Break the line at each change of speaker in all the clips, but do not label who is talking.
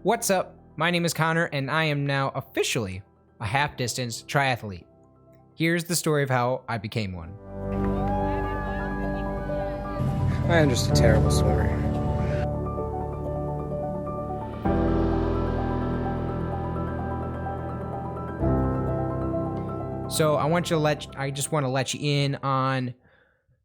What's up? My name is Connor, and I am now officially a half-distance triathlete. Here's the story of how I became one.
I am just a terrible swimmer.
So I just want to let you in on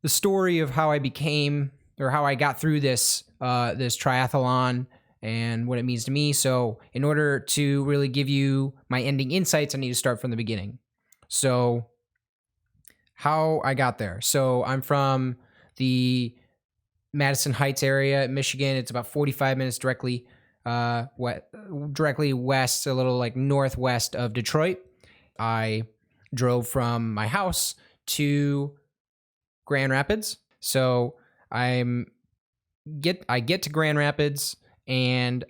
the story of how I became, or how I got through this triathlon and what it means to me. So in order to really give you my ending insights, I need to start from the beginning. So how I got there. So I'm from the Madison Heights area, Michigan. It's about 45 minutes directly west, a little like northwest of Detroit. I drove from my house to Grand Rapids. So I get to Grand Rapids, and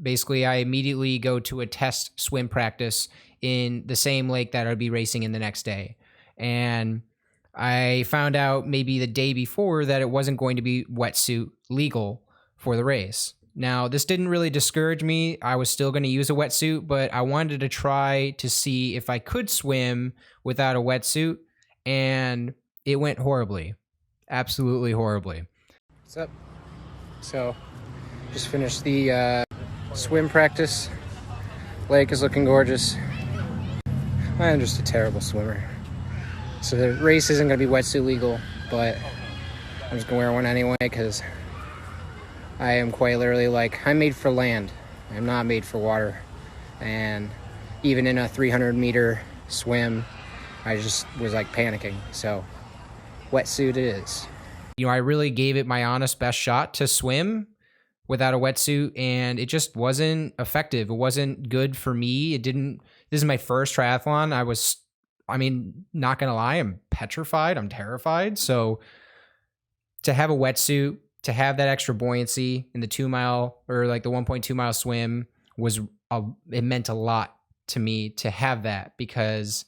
basically I immediately go to a test swim practice in the same lake that I'd be racing in the next day. And I found out maybe the day before that it wasn't going to be wetsuit legal for the race. Now, this didn't really discourage me. I was still going to use a wetsuit, but I wanted to try to see if I could swim without a wetsuit, and it went horribly. Absolutely horribly.
What's up? So, just finished the swim practice. Lake is looking gorgeous. I am just a terrible swimmer. So the race isn't going to be wetsuit legal, but I'm just going to wear one anyway because I am quite literally like, I'm made for land. I'm not made for water. And even in a 300-meter swim, I just was like panicking. So wetsuit it is.
You know, I really gave it my honest best shot to swim without a wetsuit, and it just wasn't effective. It wasn't good for me. This is my first triathlon. Not gonna lie, I'm petrified. I'm terrified. So to have a wetsuit, to have that extra buoyancy in the 2 mile or like the 1.2 mile swim it meant a lot to me to have that, because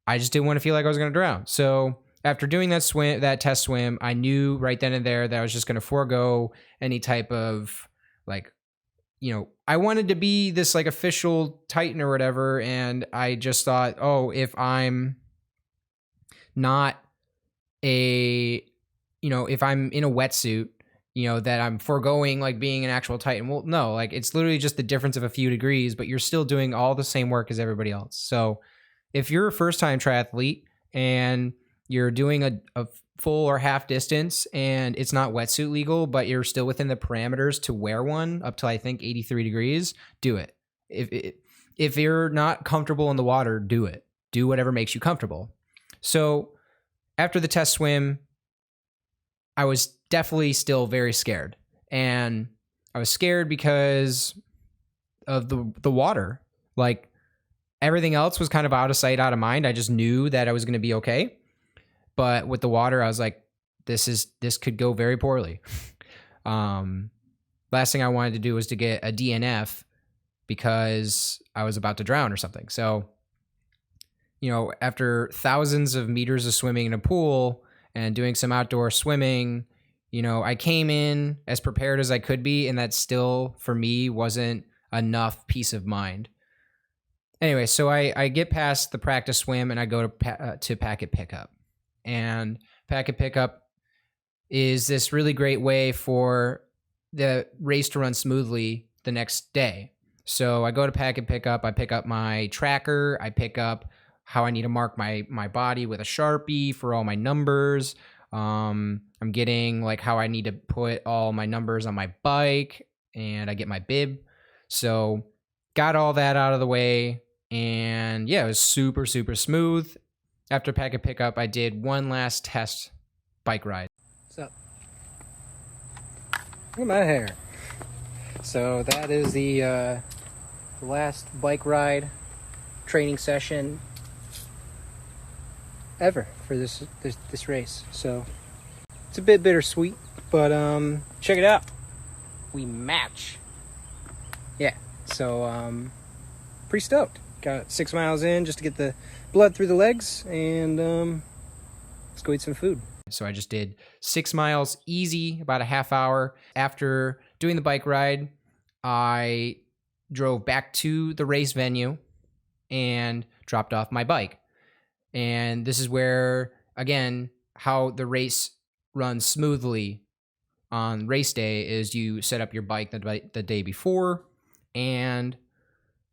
I just didn't want to feel like I was going to drown. So after doing that test swim, I knew right then and there that I was just going to forego any type of I wanted to be this like official Titan or whatever. And I just thought, if I'm not if I'm in a wetsuit, that I'm foregoing like being an actual Titan. Well, no, like it's literally just the difference of a few degrees, but you're still doing all the same work as everybody else. So if you're a first time triathlete and you're doing a full or half distance and it's not wetsuit legal, but you're still within the parameters to wear one up to, I think, 83 degrees, do it. If you're not comfortable in the water, do it. Do whatever makes you comfortable. So after the test swim, I was definitely still very scared. And I was scared because of the water. Like everything else was kind of out of sight, out of mind. I just knew that I was going to be okay. But with the water, I was like, this could go very poorly. Last thing I wanted to do was to get a DNF because I was about to drown or something. So, after thousands of meters of swimming in a pool and doing some outdoor swimming, I came in as prepared as I could be, and that still, for me, wasn't enough peace of mind. Anyway, so I get past the practice swim and I go to packet pickup. And packet pickup is this really great way for the race to run smoothly the next day. So I go to packet pickup, I pick up my tracker, I pick up how I need to mark my body with a Sharpie for all my numbers. I'm getting like how I need to put all my numbers on my bike, and I get my bib. So got all that out of the way, and yeah, it was super, super smooth. After packet pickup, I did one last test bike ride.
What's up? Look at my hair. So that is the last bike ride training session ever for this race. So it's a bit bittersweet, but check it out. We match. Yeah. So pretty stoked. Got 6 miles in just to get the blood through the legs, and let's go eat some food.
So I just did 6 miles easy, about a half hour. After doing the bike ride, I drove back to the race venue and dropped off my bike. And this is where, again, how the race runs smoothly on race day is you set up your bike the day before. And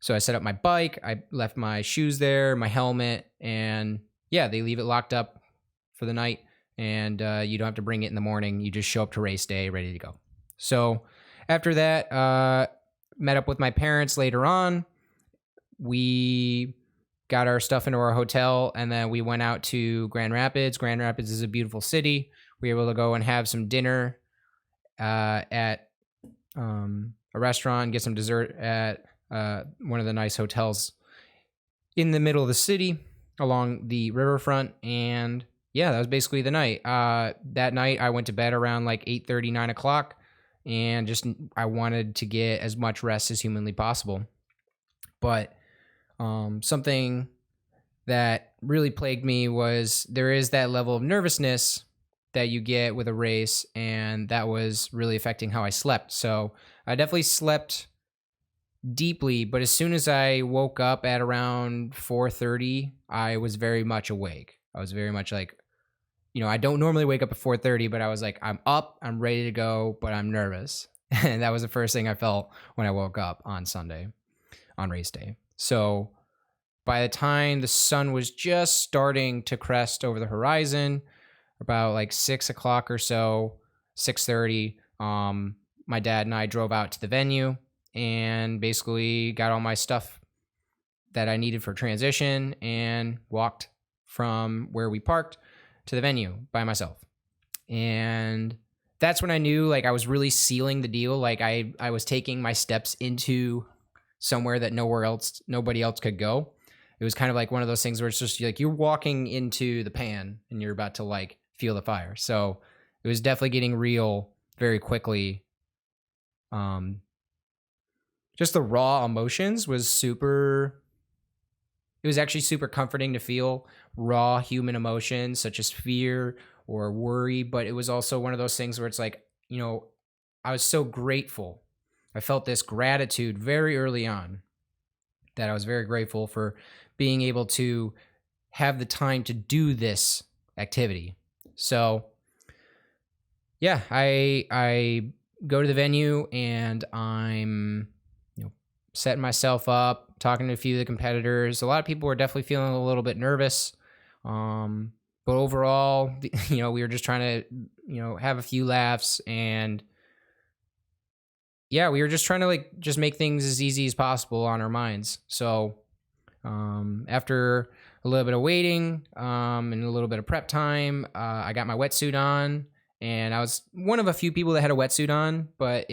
so I set up my bike, I left my shoes there, my helmet, and yeah, they leave it locked up for the night, and you don't have to bring it in the morning. You just show up to race day ready to go. So after that, met up with my parents later on. We got our stuff into our hotel, and then we went out to Grand Rapids. Grand Rapids is a beautiful city. We were able to go and have some dinner at a restaurant, get some dessert at one of the nice hotels in the middle of the city along the riverfront. And yeah, that was basically the night. That night I went to bed around like 8:30, 9 o'clock, and just I wanted to get as much rest as humanly possible. But something that really plagued me was there is that level of nervousness that you get with a race, and that was really affecting how I slept. So I definitely slept deeply, but as soon as I woke up at around 4:30, I was very much awake. I was very much like, I don't normally wake up at 4:30, but I was like, I'm up, I'm ready to go, but I'm nervous. And that was the first thing I felt when I woke up on Sunday, on race day. So by the time the sun was just starting to crest over the horizon, about like 6 o'clock or so, 6:30, my dad and I drove out to the venue and basically got all my stuff that I needed for transition and walked from where we parked to the venue by myself. And that's when I knew like I was really sealing the deal. Like I was taking my steps into somewhere that nobody else could go. It was kind of like one of those things where it's just like you're walking into the pan and you're about to like feel the fire. So it was definitely getting real very quickly. Just the raw emotions was it was actually super comforting to feel raw human emotions such as fear or worry. But it was also one of those things where it's like, I was so grateful. I felt this gratitude very early on that I was very grateful for being able to have the time to do this activity. So yeah, I go to the venue and I'm setting myself up, talking to a few of the competitors. A lot of people were definitely feeling a little bit nervous. But overall, we were just trying to, have a few laughs, and yeah, we were just trying to just make things as easy as possible on our minds. So after a little bit of waiting and a little bit of prep time, I got my wetsuit on, and I was one of a few people that had a wetsuit on, but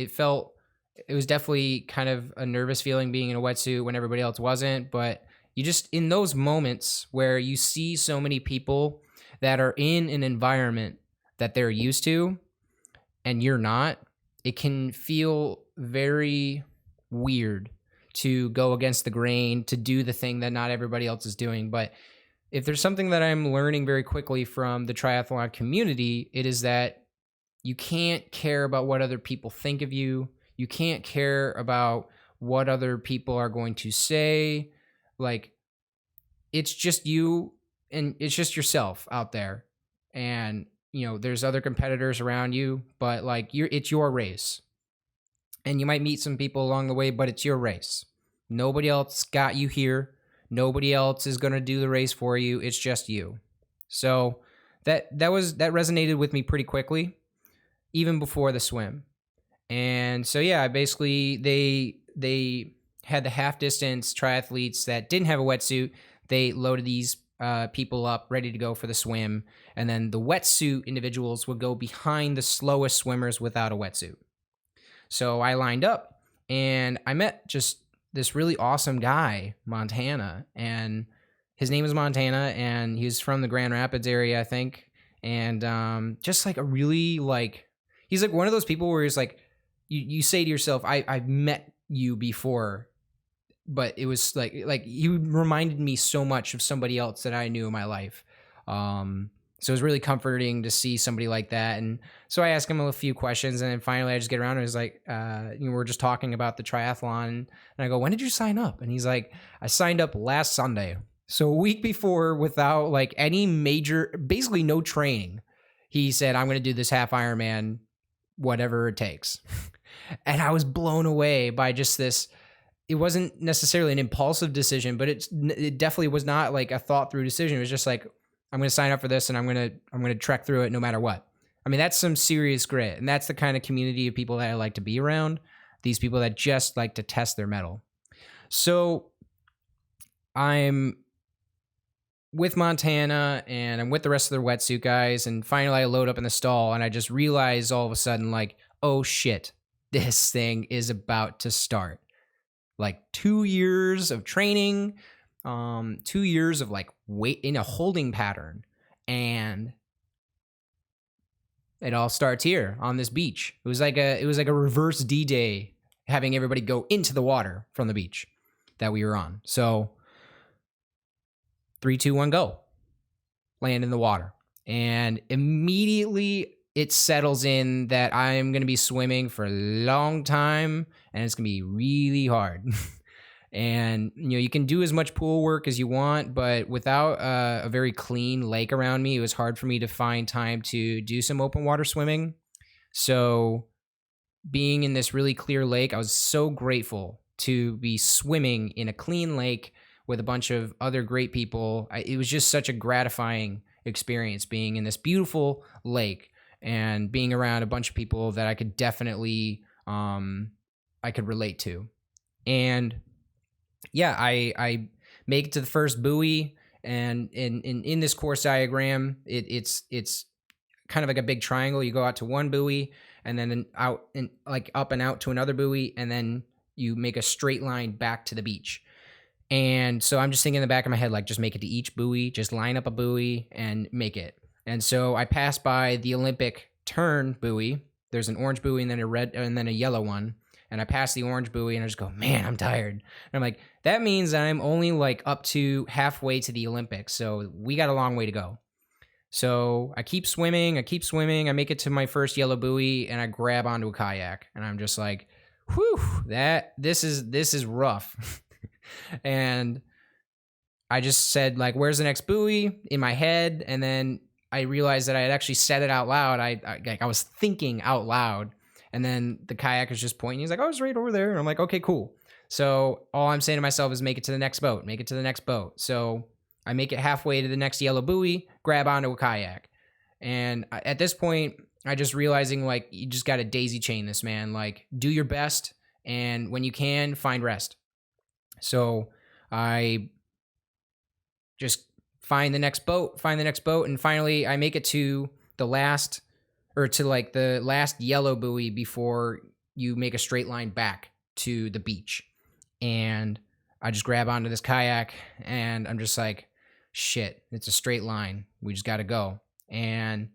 it was definitely kind of a nervous feeling being in a wetsuit when everybody else wasn't. But you just, in those moments where you see so many people that are in an environment that they're used to and you're not, it can feel very weird to go against the grain, to do the thing that not everybody else is doing. But if there's something that I'm learning very quickly from the triathlon community, it is that you can't care about what other people think of you. You can't care about what other people are going to say. Like, it's just you and it's just yourself out there. And, there's other competitors around you, but it's your race. And you might meet some people along the way, but it's your race. Nobody else got you here. Nobody else is going to do the race for you. It's just you. So that resonated with me pretty quickly, even before the swim. And so, yeah, basically they had the half distance triathletes that didn't have a wetsuit. They loaded these people up ready to go for the swim. And then the wetsuit individuals would go behind the slowest swimmers without a wetsuit. So I lined up and I met just this really awesome guy, Montana. And his name is Montana, and he's from the Grand Rapids area, I think. And just like a really he's like one of those people where he's like, you say to yourself, I've met you before, but it was like you reminded me so much of somebody else that I knew in my life. So it was really comforting to see somebody like that. And so I asked him a few questions, and then finally I just get around and I was like, we're just talking about the triathlon. And I go, when did you sign up? And he's like, I signed up last Sunday. So a week before, without like any major, basically no training, he said, I'm going to do this half Ironman, whatever it takes. And I was blown away by just this. It wasn't necessarily an impulsive decision, but it definitely was not like a thought through decision. It was just like, I'm going to sign up for this and I'm going to trek through it no matter what. I mean, that's some serious grit. And that's the kind of community of people that I like to be around. These people that just like to test their mettle. So I'm with Montana and I'm with the rest of the wetsuit guys. And finally I load up in the stall and I just realize all of a sudden, like, oh shit, this thing is about to start. Like 2 years of training, 2 years of like wait in a holding pattern, and it all starts here on this beach. It was like a reverse D-Day, having everybody go into the water from the beach that we were on. So 3, 2, 1, go. Land in the water. And immediately it settles in that I'm going to be swimming for a long time and it's going to be really hard. And, you can do as much pool work as you want, but without a very clean lake around me, it was hard for me to find time to do some open water swimming. So being in this really clear lake, I was so grateful to be swimming in a clean lake with a bunch of other great people. It was just such a gratifying experience being in this beautiful lake and being around a bunch of people that I could definitely, I could relate to. And yeah, I make it to the first buoy, and in this course diagram, it's kind of like a big triangle. You go out to one buoy, and then out and like up and out to another buoy, and then you make a straight line back to the beach. And so I'm just thinking in the back of my head, like, just make it to each buoy, just line up a buoy and make it. And so I passed by the Olympic turn buoy. There's an orange buoy and then a red and then a yellow one. And I pass the orange buoy and I just go, man, I'm tired. And I'm like, that means that I'm only like up to halfway to the Olympics. So we got a long way to go. So I keep swimming. I make it to my first yellow buoy and I grab onto a kayak. And I'm just like, whew, this is rough. And I just said, like, where's the next buoy in my head? And then I realized that I had actually said it out loud. I was thinking out loud. And then the kayak is just pointing. He's like, oh, it's right over there. And I'm like, okay, cool. So all I'm saying to myself is make it to the next boat. So I make it halfway to the next yellow buoy, grab onto a kayak. And at this point, I just realizing, like, you just got to daisy chain this, man. Like, do your best. And when you can, find rest. So I just find the next boat. And finally I make it to the last yellow buoy before you make a straight line back to the beach. And I just grab onto this kayak and I'm just like, shit, it's a straight line. We just got to go. And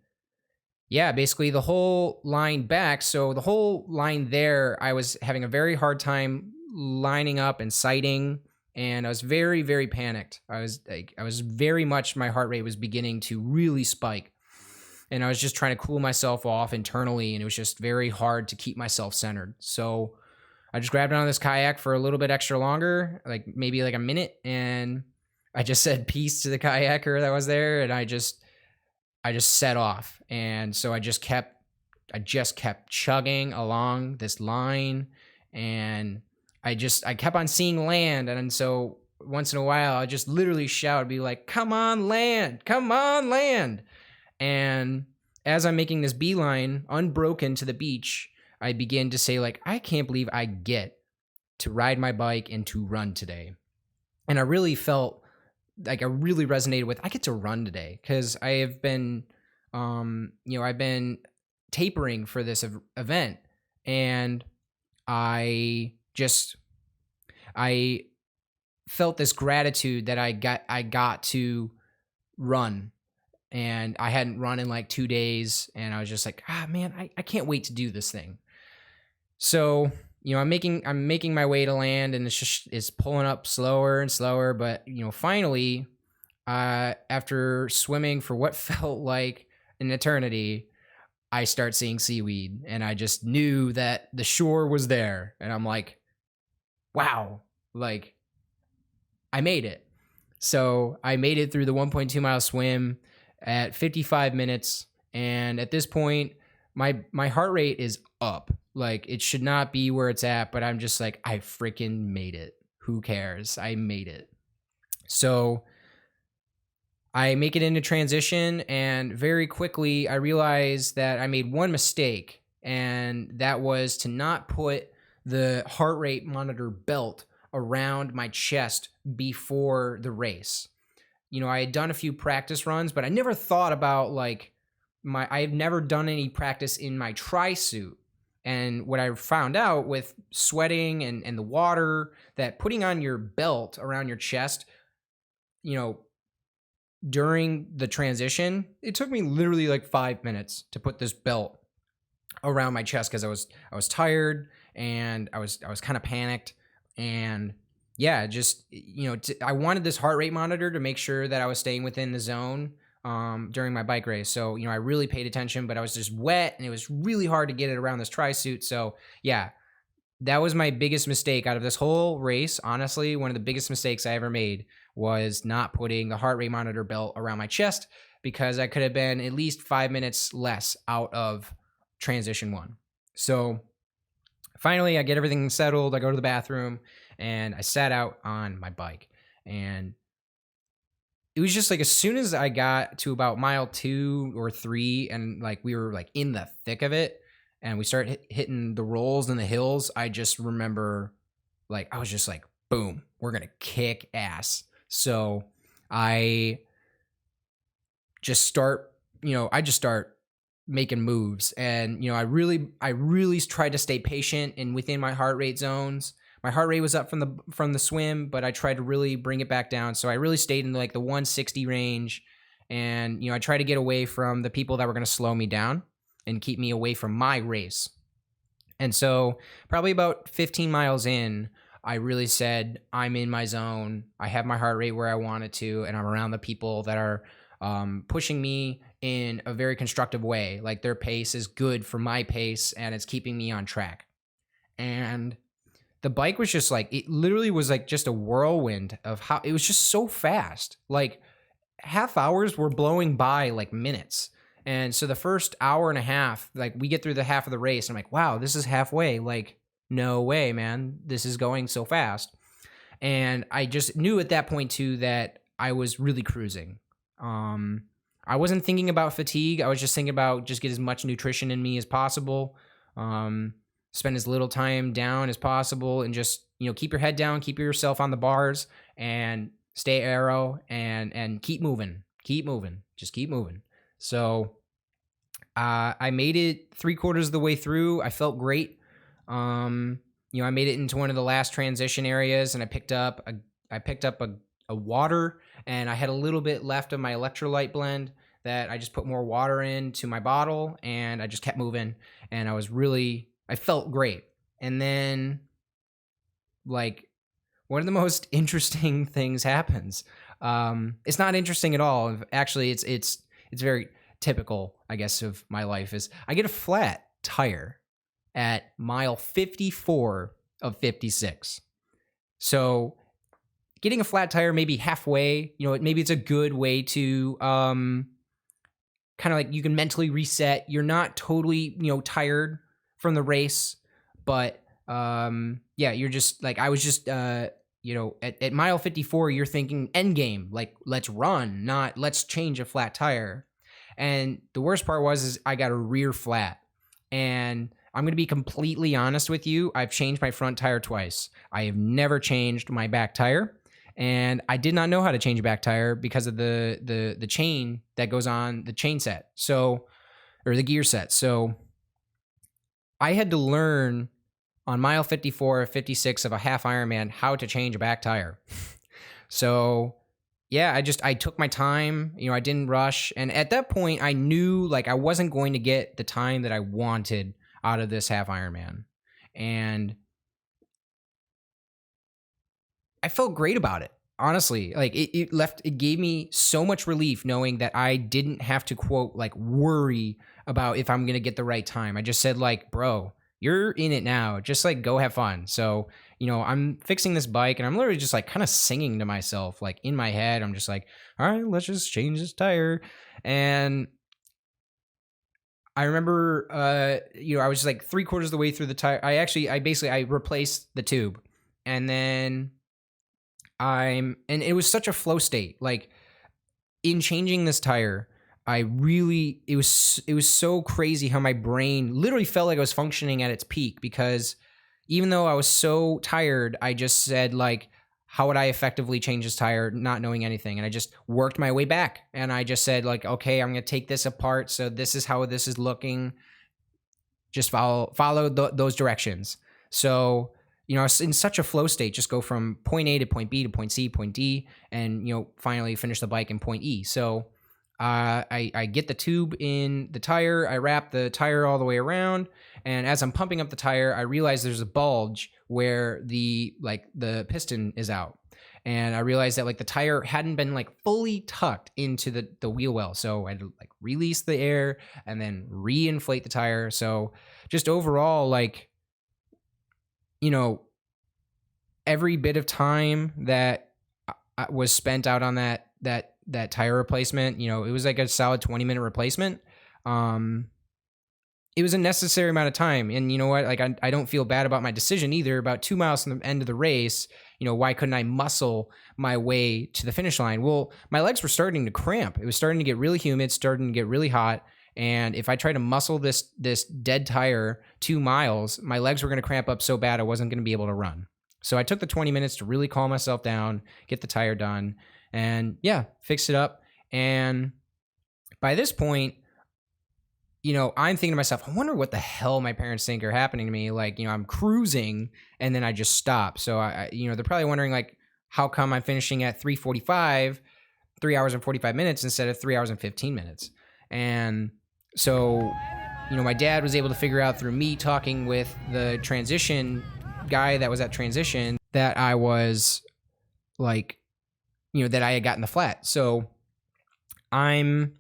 yeah, basically the whole line back. So the whole line there, I was having a very hard time lining up and sighting. And I was very, very panicked. I was very much, my heart rate was beginning to really spike. And I was just trying to cool myself off internally, and it was just very hard to keep myself centered. So I just grabbed on this kayak for a little bit extra longer, like maybe like a minute, and I just said peace to the kayaker that was there, and I just set off. And so I just kept chugging along this line, and I kept on seeing land, and so once in a while I just literally shout, be like, come on land. And as I'm making this beeline unbroken to the beach, I begin to say, like, I can't believe I get to ride my bike and to run today. And I really felt like I really resonated with, I get to run today, because I have been, I've been tapering for this event, and I felt this gratitude that I got to run. And I hadn't run in like 2 days, and I was just like, man, I can't wait to do this thing. So, I'm making my way to land, and it's pulling up slower and slower. But, finally After swimming for what felt like an eternity, I start seeing seaweed, and I just knew that the shore was there. And I'm like, wow, like I made it. So I made it through the 1.2 mile swim at 55 minutes. And at this point, my heart rate is up. Like it should not be where it's at, but I'm just like, I freaking made it. Who cares? I made it. So I make it into transition, and very quickly I realized that I made one mistake, and that was to not put the heart rate monitor belt around my chest before the race. You know, I had done a few practice runs, but I never thought about like I've never done any practice in my tri suit. And what I found out with sweating and the water, that putting on your belt around your chest, you know, during the transition, it took me literally like 5 minutes to put this belt around my chest because I was tired, and I was kind of panicked. And yeah, just, you know, I wanted this heart rate monitor to make sure that I was staying within the zone during my bike race. So, you know, I really paid attention, but I was just wet, and it was really hard to get it around this tri suit. So yeah, that was my biggest mistake out of this whole race. Honestly, one of the biggest mistakes I ever made was not putting the heart rate monitor belt around my chest, because I could have been at least 5 minutes less out of transition one. So finally I get everything settled. I go to the bathroom, and I sat out on my bike. And it was just like, as soon as I got to about mile 2 or 3, and like we were like in the thick of it, and we started hitting the rolls and the hills, I just remember, like, I was just like, boom, we're going to kick ass. So I just start making moves. And, you know, I really tried to stay patient and within my heart rate zones. My heart rate was up from the swim, but I tried to really bring it back down. So I really stayed in like the 160 range. And, you know, I tried to get away from the people that were going to slow me down and keep me away from my race. And so probably about 15 miles in, I really said, I'm in my zone. I have my heart rate where I want it to, and I'm around the people that are pushing me in a very constructive way. Like their pace is good for my pace, and it's keeping me on track. And the bike was just like, it literally was like just a whirlwind of how it was just so fast. Like half hours were blowing by like minutes. And so the first hour and a half, like we get through the half of the race, I'm like, wow, this is halfway. Like, no way, man. This is going so fast. And I just knew at that point too that I was really cruising. I wasn't thinking about fatigue. I was just thinking about just get as much nutrition in me as possible. Spend as little time down as possible, and just, you know, keep your head down, keep yourself on the bars, and stay aero, and keep moving, just keep moving. So I made it 3/4 of the way through. I felt great. You know, I made it into one of the last transition areas, and I picked up a water, and I had a little bit left of my electrolyte blend that I just put more water into my bottle, and I just kept moving, and I felt great. And then, like, one of the most interesting things happens. It's not interesting at all. Actually, it's very typical, I guess, of my life. Is I get a flat tire at mile 54 of 56. So getting a flat tire maybe halfway, you know, maybe it's a good way to kind of like, you can mentally reset. You're not totally, you know, tired from the race, but yeah, you're just like, I was just you know, at mile 54, you're thinking end game, like let's run, not let's change a flat tire. And the worst part is I got a rear flat. And I'm going to be completely honest with you. I've changed my front tire twice. I have never changed my back tire. And I did not know how to change a back tire because of the chain that goes on the chain set. So, or the gear set. So I had to learn on mile 54 or 56 of a half Ironman how to change a back tire. So yeah, I took my time, you know, I didn't rush. And at that point I knew like I wasn't going to get the time that I wanted out of this half Ironman. And I felt great about it. honestly, like it gave me so much relief knowing that I didn't have to quote like worry about if I'm going to get the right time. I just said like, bro, you're in it now. Just like go have fun. So, I'm fixing this bike and I'm literally just like kind of singing to myself, like in my head. I'm just like, all right, let's just change this tire. And I remember, I was like 3/4 of the way through the tire. I replaced the tube, and then and it was such a flow state. Like in changing this tire, it was so crazy how my brain literally felt like I was functioning at its peak, because even though I was so tired, I just said like, how would I effectively change this tire, not knowing anything? And I just worked my way back, and I just said like, okay, I'm going to take this apart. So this is how this is looking. Just follow those directions. So, I was in such a flow state, just go from point A to point B to point C, point D, and, finally finish the bike in point E. So I get the tube in the tire, I wrap the tire all the way around, and as I'm pumping up the tire, I realize there's a bulge where the piston is out. And I realized that like the tire hadn't been like fully tucked into the wheel well. So I had to like release the air and then re-inflate the tire. So just overall, like, every bit of time that was spent out on that tire replacement, it was like a solid 20-minute replacement. It was a necessary amount of time. And you know what? Like, I don't feel bad about my decision either. About 2 miles from the end of the race, why couldn't I muscle my way to the finish line? Well, my legs were starting to cramp. It was starting to get really humid, starting to get really hot. And if I tried to muscle this dead tire 2 miles, my legs were going to cramp up so bad I wasn't going to be able to run. So I took the 20 minutes to really calm myself down, get the tire done, and fix it up. And by this point, I'm thinking to myself, I wonder what the hell my parents think are happening to me. Like, I'm cruising and then I just stop. So they're probably wondering like, how come I'm finishing at 3:45, 3 hours and 45 minutes instead of 3 hours and 15 minutes. And so, my dad was able to figure out through me talking with the transition guy that was at transition that I was like, that I had gotten the flat. So I'm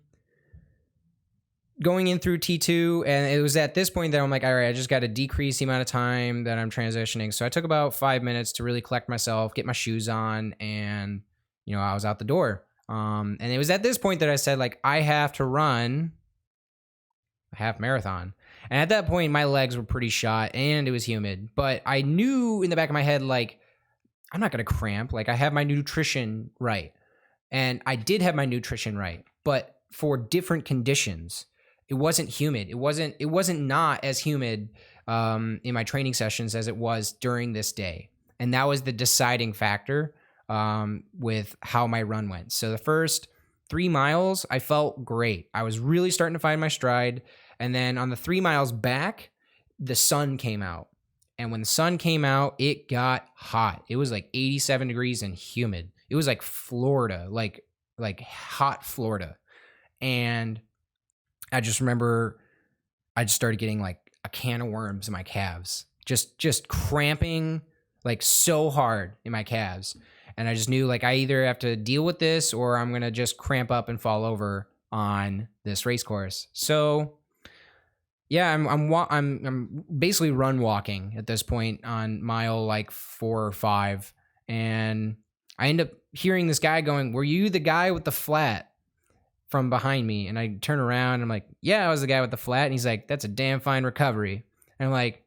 going in through T2, and it was at this point that I'm like, all right, I just got to decrease the amount of time that I'm transitioning. So I took about 5 minutes to really collect myself, get my shoes on, and, I was out the door. And it was at this point that I said, like, I have to run a half marathon. And at that point, my legs were pretty shot and it was humid. But I knew in the back of my head, like, I'm not going to cramp. Like, I have my nutrition right. And I did have my nutrition right. But for different conditions, it wasn't humid. It wasn't not as humid in my training sessions as it was during this day. And that was the deciding factor with how my run went. So the first 3 miles, I felt great. I was really starting to find my stride. And then on the 3 miles back, the sun came out. And when the sun came out, it got hot. It was like 87 degrees and humid. It was like Florida, like hot Florida. And I just remember I just started getting like a can of worms in my calves, just cramping like so hard in my calves. And I just knew like I either have to deal with this or I'm going to just cramp up and fall over on this race course. So yeah, I'm basically run walking at this point on mile like 4 or 5. And I end up hearing this guy going, "Were you the guy with the flat?" from behind me. And I turn around and I'm like, "Yeah, I was the guy with the flat." And he's like, "That's a damn fine recovery." And I'm like,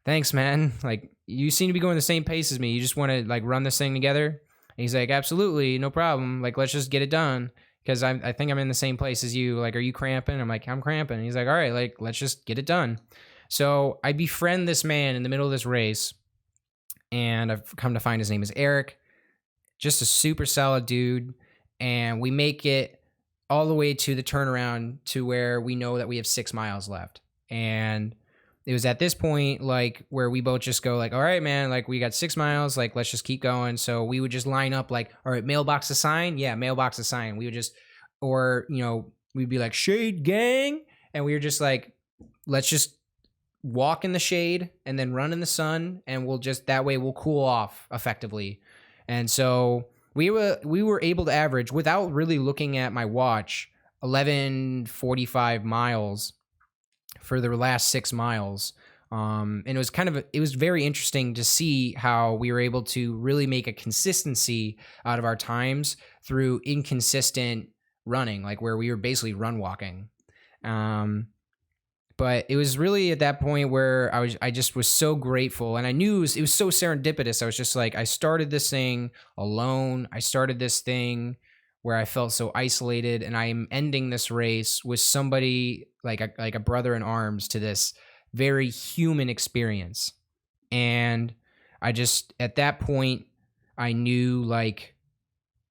"Thanks, man. Like, you seem to be going the same pace as me. You just want to like run this thing together?" And he's like, "Absolutely, no problem. Like, let's just get it done. Because I think I'm in the same place as you. Like, are you cramping?" I'm like, "I'm cramping." And he's like, "All right, like, let's just get it done." So I befriend this man in the middle of this race. And I've come to find his name is Eric. Just a super solid dude. And we make it all the way to the turnaround to where we know that we have 6 miles left. And it was at this point, like, where we both just go like, "All right, man, like, we got 6 miles, like, let's just keep going." So we would just line up like, "All right, mailbox assign." Yeah, mailbox assign. We would just, or, we'd be like, "Shade gang." And we were just like, let's just walk in the shade and then run in the sun. And we'll just, that way we'll cool off effectively. And so we were able to average, without really looking at my watch, 11:45 miles for the last 6 miles. And it was very interesting to see how we were able to really make a consistency out of our times through inconsistent running, like where we were basically run walking. But it was really at that point where I just was so grateful, and I knew it was so serendipitous. I was just like, I started this thing alone. I started this thing where I felt so isolated, and I am ending this race with somebody like a brother in arms to this very human experience. And I just, at that point, I knew like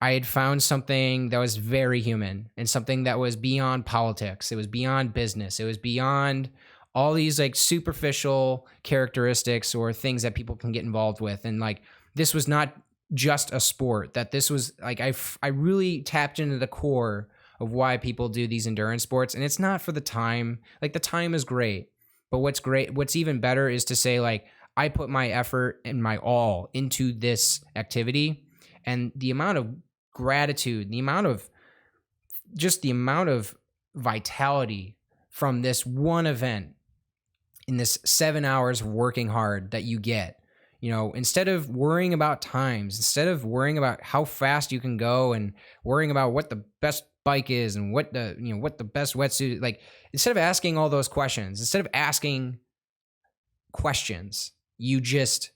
I had found something that was very human and something that was beyond politics. It was beyond business. It was beyond all these like superficial characteristics or things that people can get involved with. And like, this was not just a sport, that this was like, I really tapped into the core of why people do these endurance sports. And it's not for the time. Like, the time is great, but what's even better is to say like, I put my effort and my all into this activity, and the amount of gratitude, the amount of vitality from this one event in this 7 hours of working hard that you get, instead of worrying about times, instead of worrying about how fast you can go and worrying about what the best bike is and what the best wetsuit, like, instead of asking all those questions, instead of asking questions, you just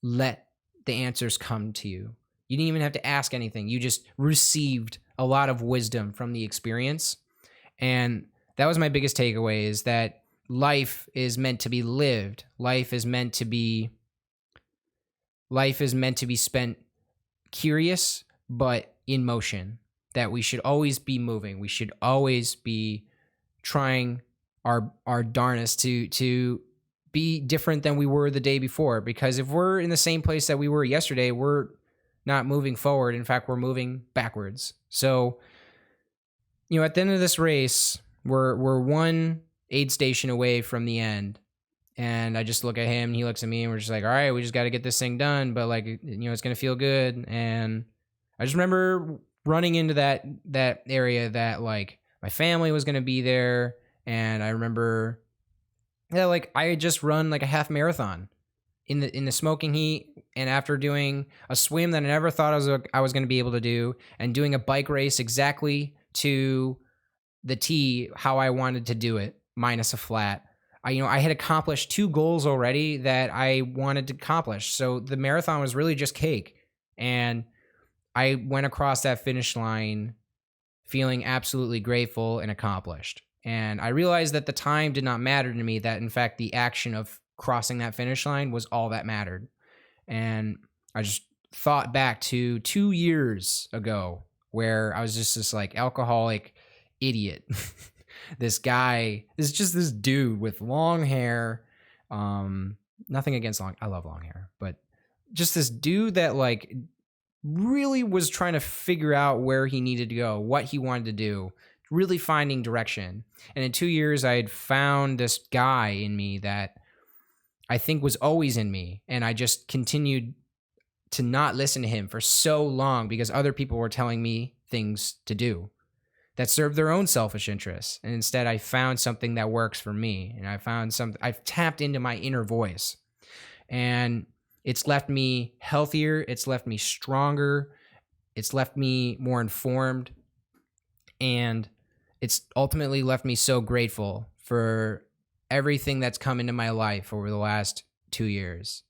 let the answers come to you. You didn't even have to ask anything. You just received a lot of wisdom from the experience. And that was my biggest takeaway, is that life is meant to be lived. Life is meant to be spent curious, but in motion. That we should always be moving. We should always be trying our darnest to be different than we were the day before. Because if we're in the same place that we were yesterday, we're not moving forward. In fact, we're moving backwards. So, at the end of this race, we're one aid station away from the end. And I just look at him, and he looks at me, and we're just like, all right, we just got to get this thing done. But like, it's going to feel good. And I just remember running into that area that like my family was going to be there. And I remember like I had just run like a half marathon in the smoking heat, and after doing a swim that I never thought I was going to be able to do, and doing a bike race exactly to the T how I wanted to do it, minus a flat. I had accomplished 2 goals already that I wanted to accomplish. So the marathon was really just cake. And I went across that finish line feeling absolutely grateful and accomplished. And I realized that the time did not matter to me, that in fact the action of crossing that finish line was all that mattered. And I just thought back to 2 years ago where I was just this like alcoholic idiot. This dude with long hair. Nothing against I love long hair, but just this dude that like really was trying to figure out where he needed to go, what he wanted to do, really finding direction. And in 2 years, I had found this guy in me that I think was always in me. And I just continued to not listen to him for so long because other people were telling me things to do that served their own selfish interests. And instead, I found something that works for me. And I've tapped into my inner voice. And it's left me healthier. It's left me stronger. It's left me more informed. And it's ultimately left me so grateful for everything that's come into my life over the last 2 years.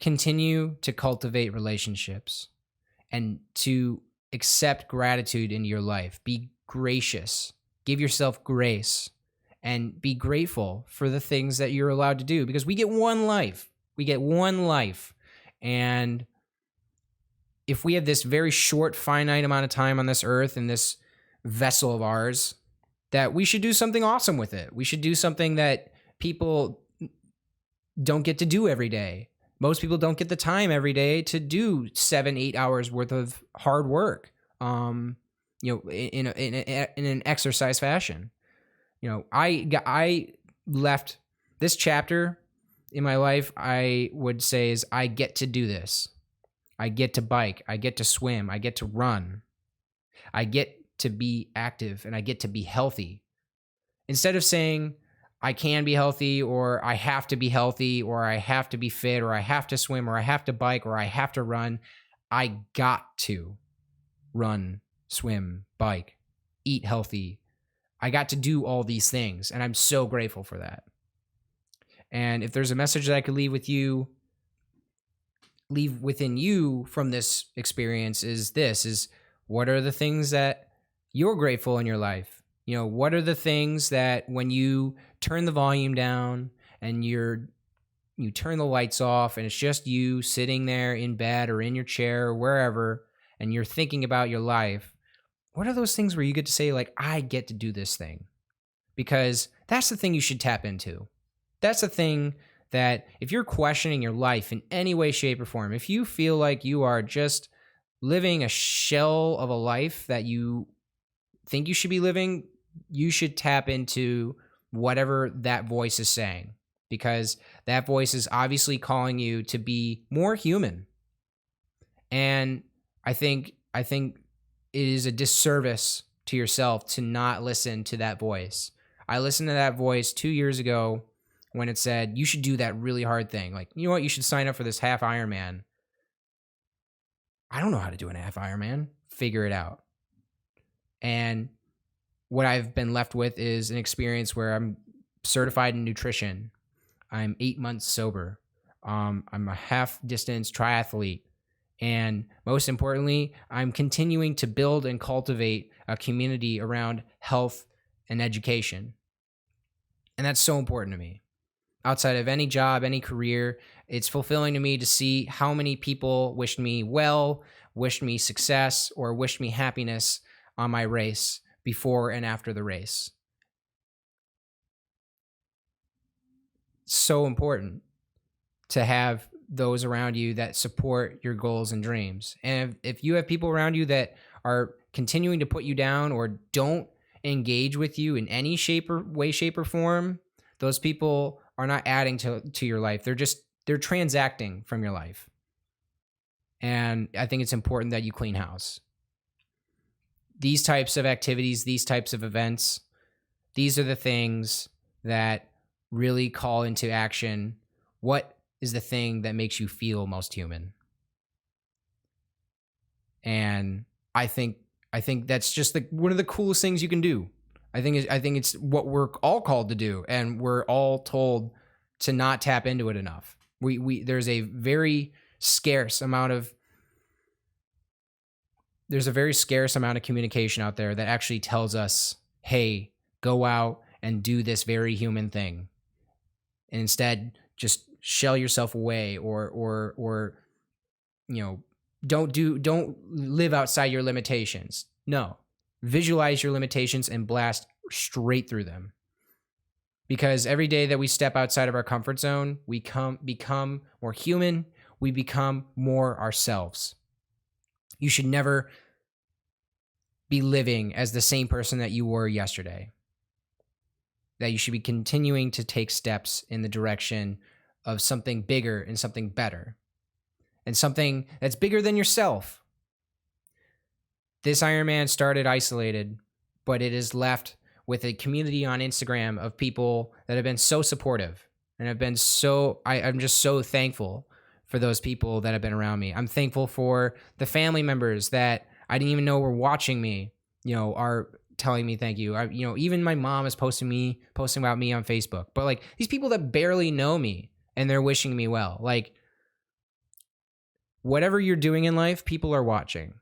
Continue to cultivate relationships and to accept gratitude in your life. Be gracious. Give yourself grace and be grateful for the things that you're allowed to do, because we get one life. We get one life. And if we have this very short, finite amount of time on this earth in this vessel of ours, that we should do something awesome with it. We should do something that people don't get to do every day. Most people don't get the time every day to do 7-8 hours worth of hard work, in an exercise fashion. I left this chapter in my life, I would say, is I get to do this. I get to bike. I get to swim. I get to run. I get to be active and I get to be healthy. Instead of saying, I can be healthy, or I have to be healthy, or I have to be fit, or I have to swim, or I have to bike, or I have to run, I got to run, swim, bike, eat healthy. I got to do all these things, and I'm so grateful for that. And if there's a message that I could leave within you from this experience is what are the things that you're grateful in your life? What are the things that when you turn the volume down and you turn the lights off and it's just you sitting there in bed or in your chair or wherever, and you're thinking about your life, what are those things where you get to say, like, I get to do this thing? Because that's the thing you should tap into. That's the thing that if you're questioning your life in any way, shape, or form, if you feel like you are just living a shell of a life that you think you should be living, you should tap into whatever that voice is saying, because that voice is obviously calling you to be more human. And I think it is a disservice to yourself to not listen to that voice. I listened to that voice 2 years ago when it said, you should do that really hard thing. Like, you know what? You should sign up for this half Ironman. I don't know how to do an half Ironman. Figure it out. And what I've been left with is an experience where I'm certified in nutrition. I'm 8 months sober. I'm a half distance triathlete. And most importantly, I'm continuing to build and cultivate a community around health and education. And that's so important to me. Outside of any job, any career, it's fulfilling to me to see how many people wished me well, wished me success, or wished me happiness on my race before and after the race. So important to have those around you that support your goals and dreams. And if you have people around you that are continuing to put you down or don't engage with you in any shape or form, those people are not adding to your life. They're transacting from your life. And I think it's important that you clean house. These types of activities, these types of events, these are the things that really call into action what is the thing that makes you feel most human. And I think that's just one of the coolest things you can do. I think it's what we're all called to do, and we're all told to not tap into it enough. There's a very scarce amount of communication out there that actually tells us, hey, go out and do this very human thing. And instead, just shell yourself away or don't live outside your limitations. No. Visualize your limitations and blast straight through them. Because every day that we step outside of our comfort zone, we become more human, we become more ourselves. You should never be living as the same person that you were yesterday. That you should be continuing to take steps in the direction of something bigger and something better. And something that's bigger than yourself. This Ironman started isolated, but it is left with a community on Instagram of people that have been so supportive. And I'm just so thankful for those people that have been around me. I'm thankful for the family members that I didn't even know were watching me, are telling me thank you. Even my mom is posting about me on Facebook. But like these people that barely know me and they're wishing me well. Like whatever you're doing in life, people are watching.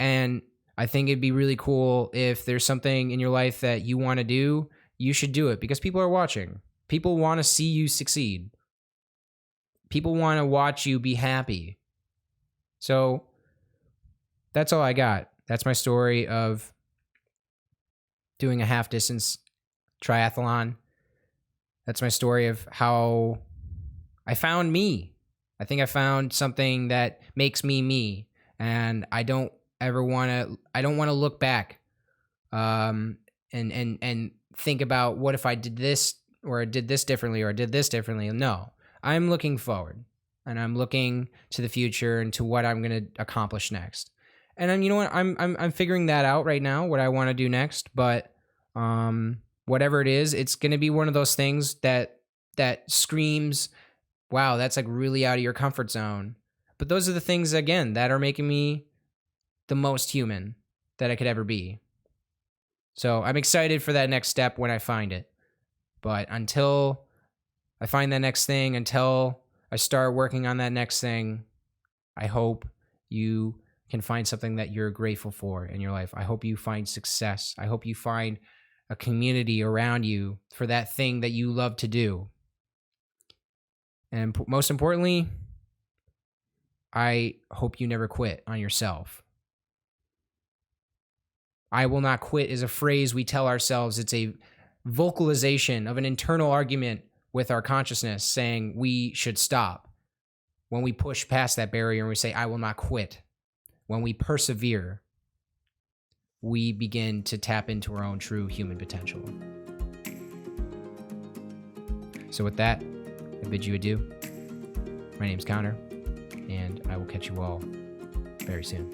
And I think it'd be really cool if there's something in your life that you want to do, you should do it because people are watching. People want to see you succeed. People want to watch you be happy. So that's all I got. That's my story of doing a half distance triathlon. That's my story of how I found me. I think I found something that makes me me. And I don't want to look back and think about what if I did this or did this differently or did this differently. No, I'm looking forward. and I'm looking to the future and to what I'm going to accomplish next. And then, you know what? I'm figuring that out right now, what I want to do next. But whatever it is, it's going to be one of those things that screams, wow, that's like really out of your comfort zone. But those are the things, again, that are making me the most human that I could ever be. So I'm excited for that next step when I find it. But until I find that next thing, until I start working on that next thing, I hope you can find something that you're grateful for in your life. I hope you find success. I hope you find a community around you for that thing that you love to do. And most importantly, I hope you never quit on yourself. I will not quit is a phrase we tell ourselves. It's a vocalization of an internal argument with our consciousness saying we should stop. When we push past that barrier and we say, I will not quit, when we persevere, we begin to tap into our own true human potential. So with that, I bid you adieu. My name's Connor, and I will catch you all very soon.